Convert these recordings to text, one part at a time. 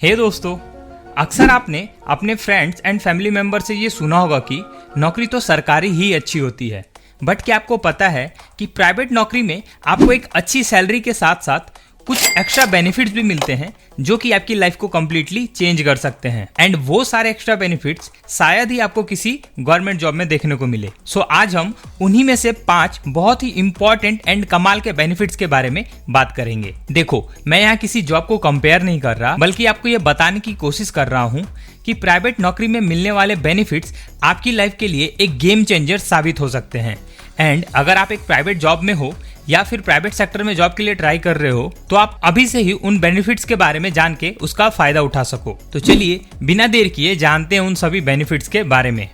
हे दोस्तों, अक्सर आपने अपने फ्रेंड्स एंड फैमिली मेंबर से ये सुना होगा कि नौकरी तो सरकारी ही अच्छी होती है। बट क्या आपको पता है कि प्राइवेट नौकरी में आपको एक अच्छी सैलरी के साथ साथ कुछ एक्स्ट्रा बेनिफिट्स भी मिलते हैं जो कि आपकी लाइफ को कंप्लीटली चेंज कर सकते हैं। एंड वो सारे एक्स्ट्रा बेनिफिट्स शायद ही आपको किसी गवर्नमेंट जॉब में देखने को मिले। सो आज हम उन्हीं में से 5 बहुत ही इंपॉर्टेंट एंड कमाल के बेनिफिट्स के बारे में बात करेंगे। देखो, मैं यहाँ किसी जॉब को कंपेयर नहीं कर रहा, बल्कि आपको ये बताने की कोशिश कर रहा हूँ कि प्राइवेट नौकरी में मिलने वाले बेनिफिट्स आपकी लाइफ के लिए एक गेम चेंजर साबित हो सकते हैं। एंड अगर आप एक प्राइवेट जॉब में हो या फिर प्राइवेट सेक्टर में जॉब के लिए ट्राई कर रहे हो तो आप अभी से ही उन बेनिफिट्स के बारे में जान के उसका फायदा उठा सको। तो चलिए बिना देर किए जानते हैं उन सभी बेनिफिट्स के बारे में।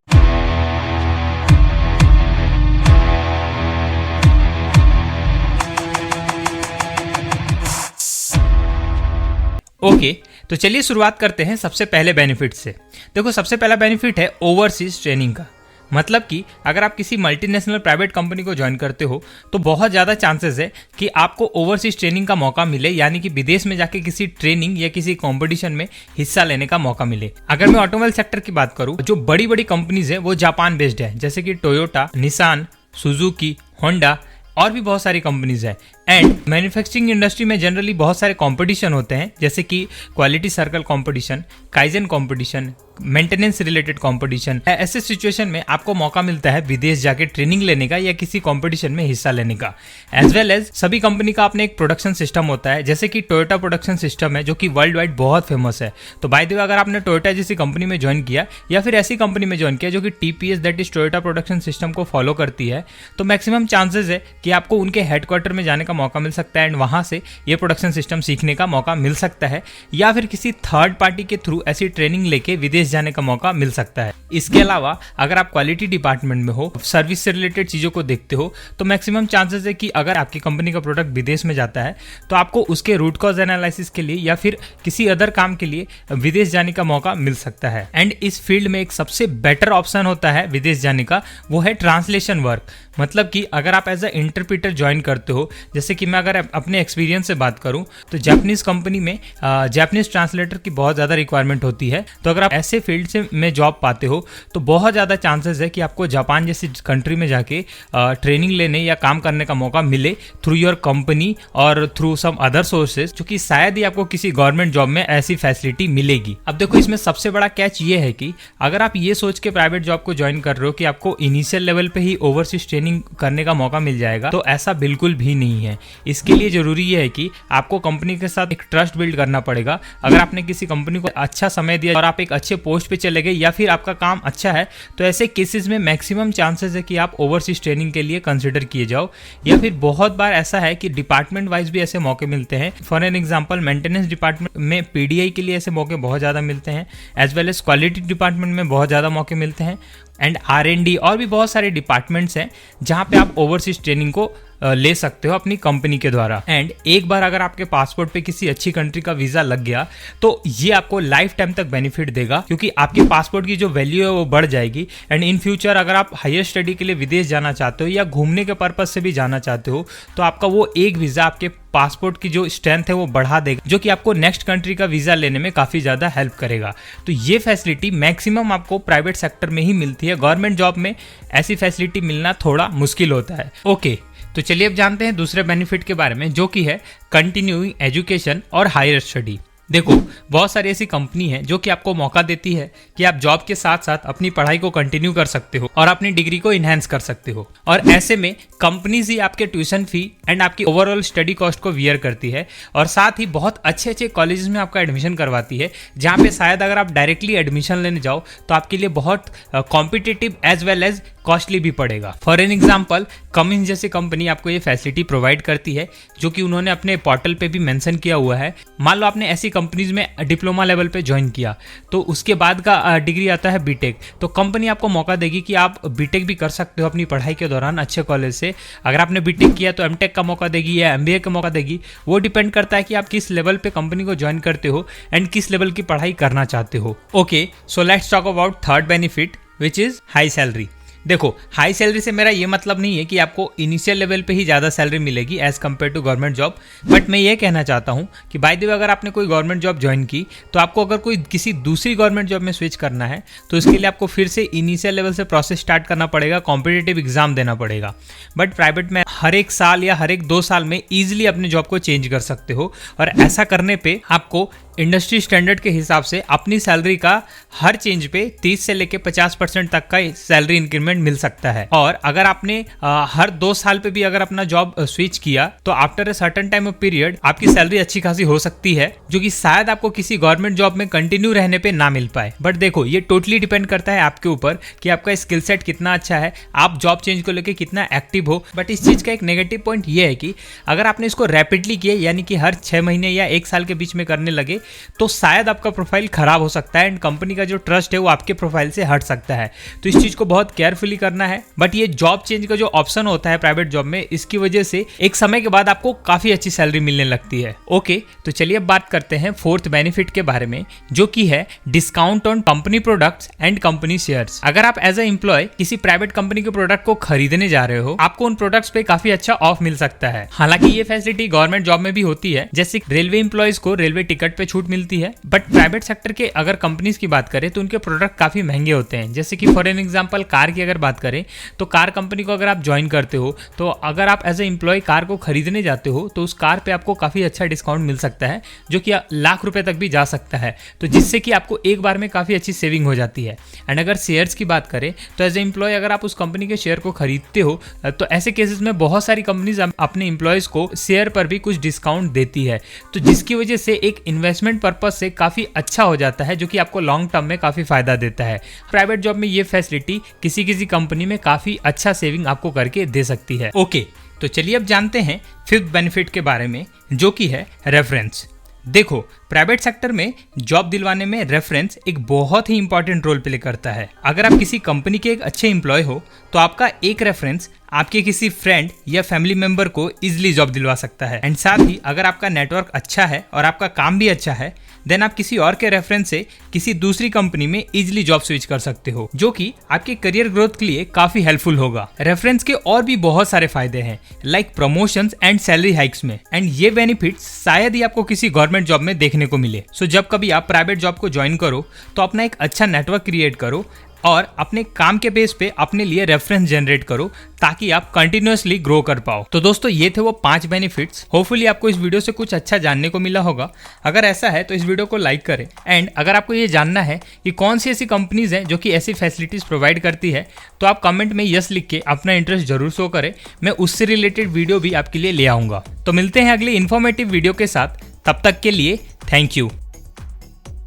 ओके, तो चलिए शुरुआत करते हैं सबसे पहले बेनिफिट से। देखो, सबसे पहला बेनिफिट है ओवरसीज ट्रेनिंग का। मतलब कि अगर आप किसी मल्टीनेशनल प्राइवेट कंपनी को ज्वाइन करते हो तो बहुत ज़्यादा चांसेस है कि आपको ओवरसीज ट्रेनिंग का मौका मिले, यानी कि विदेश में जाके किसी ट्रेनिंग या किसी कंपटीशन में हिस्सा लेने का मौका मिले। अगर मैं ऑटोमोबाइल सेक्टर की बात करूं, जो बड़ी बड़ी कंपनीज है वो जापान बेस्ड है, जैसे कि टोयोटा, निसान, सुजुकी, होंडा और भी बहुत सारी कंपनीज है। एंड मैन्युफैक्चरिंग इंडस्ट्री में जनरली बहुत सारे कंपटीशन होते हैं, जैसे कि quality circle competition, kaizen competition, maintenance related competition. ऐसे सिचुएशन में आपको मौका मिलता है विदेश जाके ट्रेनिंग लेने का या किसी कंपटीशन में हिस्सा लेने का। एज वेल एज सभी कंपनी का अपने एक प्रोडक्शन सिस्टम होता है, जैसे कि टोयोटा प्रोडक्शन सिस्टम है जो कि वर्ल्ड वाइड बहुत फेमस है। तो बाय द वे, अगर आपने टोयोटा जैसी कंपनी में ज्वाइन किया या फिर ऐसी कंपनी में ज्वाइन किया जो कि TPS that is Toyota production system को फॉलो करती है, तो मैक्सिमम चांसेस है कि आपको उनके हेडक्वार्टर में जाने का मौका मिल सकता है एंड वहां से ये प्रोडक्शन सिस्टम सीखने का मौका मिल सकता है, या फिर किसी थर्ड पार्टी के थ्रू ऐसी ट्रेनिंग लेके विदेश जाने का मौका मिल सकता है। इसके अलावा अगर आप क्वालिटी डिपार्टमेंट में हो, सर्विस से रिलेटेड चीजों को देखते हो, तो मैक्सिमम चांसेस है कि अगर आपकी कंपनी का प्रोडक्ट विदेश में जाता है तो आपको उसके रूट कॉज एनालिसिस के लिए या फिर किसी अदर काम के लिए विदेश जाने का मौका मिल सकता है। एंड इस फील्ड में एक सबसे बेटर ऑप्शन होता है विदेश जाने का, वो है ट्रांसलेशन वर्क। मतलब कि अगर आप एज अ इंटरप्रीटर ज्वाइन करते हो, जैसे कि मैं अगर अपने एक्सपीरियंस से बात करूं तो जापानीज कंपनी में जापानीज ट्रांसलेटर की बहुत ज़्यादा रिक्वायरमेंट होती है। तो अगर आप ऐसे फील्ड से में जॉब पाते हो तो बहुत ज़्यादा चांसेस है कि आपको जापान जैसी कंट्री में जाके ट्रेनिंग लेने या काम करने का मौका मिले थ्रू योर कंपनी और थ्रू सम अदर सोर्सेज, जो कि शायद ही आपको किसी गवर्नमेंट जॉब में ऐसी फैसिलिटी मिलेगी। अब देखो, इसमें सबसे बड़ा कैच ये है कि अगर आप ये सोच के प्राइवेट जॉब को ज्वाइन कर रहे हो कि आपको इनिशियल लेवल पे ही ओवरसीज ट्रेनिंग करने का मौका मिल जाएगा, तो ऐसा बिल्कुल भी नहीं है। इसके लिए जरूरी ये है कि आपको कंपनी के साथ एक ट्रस्ट बिल्ड करना पड़ेगा। अगर आपने किसी कंपनी को अच्छा समय दिया और आप एक अच्छे पोस्ट पे चले गए या फिर आपका काम अच्छा है, तो ऐसे केसेस में मैक्सिमम चांसेस है कि आप ओवरसीज ट्रेनिंग के लिए कंसिडर किए जाओ। या फिर बहुत बार ऐसा है कि डिपार्टमेंट वाइज भी ऐसे मौके मिलते हैं। For an example, maintenance department में PDI के लिए ऐसे मौके बहुत ज़्यादा मिलते हैं, as well as quality department में बहुत ज़्यादा मौके मिलते हैं, एंड R&D और भी बहुत सारे डिपार्टमेंट्स हैं जहाँ पे आप ओवरसीज ट्रेनिंग को ले सकते हो अपनी कंपनी के द्वारा। एंड एक बार अगर आपके पासपोर्ट पे किसी अच्छी कंट्री का वीजा लग गया तो ये आपको लाइफ टाइम तक बेनिफिट देगा, क्योंकि आपके पासपोर्ट की जो वैल्यू है वो बढ़ जाएगी। एंड इन फ्यूचर अगर आप हायर स्टडी के लिए विदेश जाना चाहते हो या घूमने के पर्पज से भी जाना चाहते हो, तो आपका वो एक वीजा आपके पासपोर्ट की जो स्ट्रेंथ है वो बढ़ा देगा, जो कि आपको नेक्स्ट कंट्री का वीजा लेने में काफी ज्यादा हेल्प करेगा। तो ये फैसिलिटी मैक्सिमम आपको प्राइवेट सेक्टर में ही मिलती है। गवर्नमेंट जॉब में ऐसी फैसिलिटी मिलना थोड़ा मुश्किल होता है। ओके, तो चलिए अब जानते हैं दूसरे बेनिफिट के बारे में, जो कि है कंटिन्यूइंग एजुकेशन और हायर स्टडी। देखो, बहुत सारी ऐसी कंपनी है जो कि आपको मौका देती है कि आप जॉब के साथ साथ अपनी पढ़ाई को कंटिन्यू कर सकते हो और अपनी डिग्री को इनहेंस कर सकते हो। और ऐसे में कंपनीज ही आपके ट्यूशन फी एंड आपकी ओवरऑल स्टडी कॉस्ट को वियर करती है, और साथ ही बहुत अच्छे अच्छे कॉलेजेस में आपका एडमिशन करवाती है, जहाँ पे शायद अगर आप डायरेक्टली एडमिशन लेने जाओ तो आपके लिए बहुत competitive as well as costly भी पड़ेगा। फॉर एन एग्जाम्पल, कमिंस जैसी कंपनी आपको ये फैसिलिटी प्रोवाइड करती है, जो कि उन्होंने अपने पोर्टल पे भी मेंशन किया हुआ है। मान लो आपने ऐसी कंपनीज में डिप्लोमा लेवल पे ज्वाइन किया, तो उसके बाद का डिग्री आता है बीटेक, तो कंपनी आपको मौका देगी कि आप बीटेक भी कर सकते हो अपनी पढ़ाई के दौरान अच्छे कॉलेज से। अगर आपने बीटेक किया तो एमटेक का मौका देगी या MBA का मौका देगी। वो डिपेंड करता है कि आप किस लेवल पे कंपनी को ज्वाइन करते हो एंड किस लेवल की पढ़ाई करना चाहते हो। Okay, so let's talk about third benefit, which is high salary. देखो, हाई सैलरी से मेरा ये मतलब नहीं है कि आपको इनिशियल लेवल पे ही ज़्यादा सैलरी मिलेगी as compare to government job, but मैं ये कहना चाहता हूँ कि बाय द वे अगर आपने कोई गवर्नमेंट जॉब ज्वाइन की तो आपको अगर कोई किसी दूसरी गवर्नमेंट जॉब में स्विच करना है तो इसके लिए आपको फिर से इनिशियल लेवल से प्रोसेस स्टार्ट करना पड़ेगा, कॉम्पिटिटिव एग्जाम देना पड़ेगा। बट प्राइवेट में हर एक साल या हर एक 2 साल में ईजिली अपने जॉब को चेंज कर सकते हो, और ऐसा करने पे आपको इंडस्ट्री स्टैंडर्ड के हिसाब से अपनी सैलरी का हर चेंज पे 30 से लेके 50% तक का सैलरी इंक्रीमेंट मिल सकता है। और अगर आपने हर 2 साल पे भी अगर अपना जॉब स्विच किया तो after a certain time of period आपकी सैलरी अच्छी खासी हो सकती है, जो कि शायद आपको किसी गवर्नमेंट जॉब में कंटिन्यू रहने पे ना मिल पाए। बट देखो, ये टोटली डिपेंड करता है आपके ऊपर कि आपका स्किल सेट कितना अच्छा है, आप जॉब चेंज को लेकर कितना एक्टिव हो। बट इस चीज का एक नेगेटिव पॉइंट ये है कि अगर आपने इसको रैपिडली किया, यानी कि हर 6 महीने या 1 साल के बीच में करने लगे, तो शायद आपका प्रोफाइल खराब हो सकता है एंड कंपनी का जो ट्रस्ट है वो आपके प्रोफाइल से हट सकता है। तो इस चीज को बहुत केयरफुली करना है। बट ये जॉब चेंज का जो ऑप्शन होता है प्राइवेट जॉब में, इसकी वजह से एक समय के बाद आपको काफी अच्छी सैलरी मिलने लगती है। ओके, तो चलिए अब बात करते हैं फोर्थ बेनिफिट के बारे में, जो कि है discount on company products and company shares. अगर आप एज अ एम्प्लॉय किसी प्राइवेट कंपनी के प्रोडक्ट को खरीदने जा रहे हो, आपको उन प्रोडक्ट्स पे काफी अच्छा ऑफ मिल सकता है। हालांकि ये फैसिलिटी गवर्नमेंट जॉब में भी होती है, जैसे रेलवे एम्प्लॉयज को रेलवे टिकट पे छूट मिलती है। बट प्राइवेट सेक्टर के अगर कंपनीज की बात करें तो उनके प्रोडक्ट काफी महंगे होते हैं। जैसे कि फॉर एन एग्जांपल कार की अगर बात करें तो कार कंपनी को अगर आप ज्वाइन करते हो, तो अगर आप एज ए एम्प्लॉय कार को खरीदने जाते हो तो उस कार पे आपको काफी अच्छा डिस्काउंट मिल सकता है, जो कि लाख रुपए तक भी जा सकता है। तो जिससे कि आपको एक बार में काफी अच्छी सेविंग हो जाती है। एंड अगर शेयर्स की बात करें तो एज ए एम्प्लॉय अगर आप उस कंपनी के शेयर को खरीदते हो तो ऐसे केसेस में बहुत सारी कंपनीज अपने एम्प्लॉयज को शेयर पर भी कुछ डिस्काउंट देती है, तो जिसकी वजह से एक इन्वेस्टमेंट पर्पज से काफी अच्छा हो जाता है, जो कि आपको लॉन्ग टर्म में काफी फायदा देता है। प्राइवेट जॉब में ये फैसिलिटी किसी किसी कंपनी में काफी अच्छा सेविंग आपको करके दे सकती है। ओके, तो चलिए अब जानते हैं फिफ्थ बेनिफिट के बारे में, जो कि है रेफरेंस। देखो, प्राइवेट सेक्टर में जॉब दिलवाने में रेफरेंस एक बहुत ही इंपॉर्टेंट रोल प्ले करता है। अगर आप किसी कंपनी के एक अच्छे एम्प्लॉय हो तो आपका एक रेफरेंस आपके किसी फ्रेंड या फैमिली मेंबर को इजीली जॉब दिलवा सकता है। एंड साथ ही अगर आपका नेटवर्क अच्छा है और आपका काम भी अच्छा है, देन आप किसी और के रेफरेंस से किसी दूसरी कंपनी में इजीली जॉब स्विच कर सकते हो, जो कि आपके करियर ग्रोथ के लिए काफी हेल्पफुल होगा। रेफरेंस के और भी बहुत सारे फायदे हैं, like promotions and salary hikes में, एंड ये बेनिफिट्स शायद ही आपको किसी गवर्नमेंट जॉब में देखने को मिले। सो जब कभी आप प्राइवेट जॉब को ज्वाइन करो तो अपना एक अच्छा नेटवर्क क्रिएट करो और अपने काम के बेस पे अपने लिए रेफरेंस जनरेट करो, ताकि आप कंटिन्यूअसली ग्रो कर पाओ। तो दोस्तों, ये थे वो 5 बेनिफिट्स। होपफुली आपको इस वीडियो से कुछ अच्छा जानने को मिला होगा। अगर ऐसा है तो इस वीडियो को लाइक करें। एंड अगर आपको ये जानना है कि कौन सी ऐसी कंपनीज हैं जो कि ऐसी फैसिलिटीज प्रोवाइड करती है, तो आप कमेंट में यस लिख के अपना इंटरेस्ट जरूर शो करें। मैं उससे रिलेटेड वीडियो भी आपके लिए ले आऊंगा। तो मिलते हैं अगली इन्फॉर्मेटिव वीडियो के साथ। तब तक के लिए थैंक यू।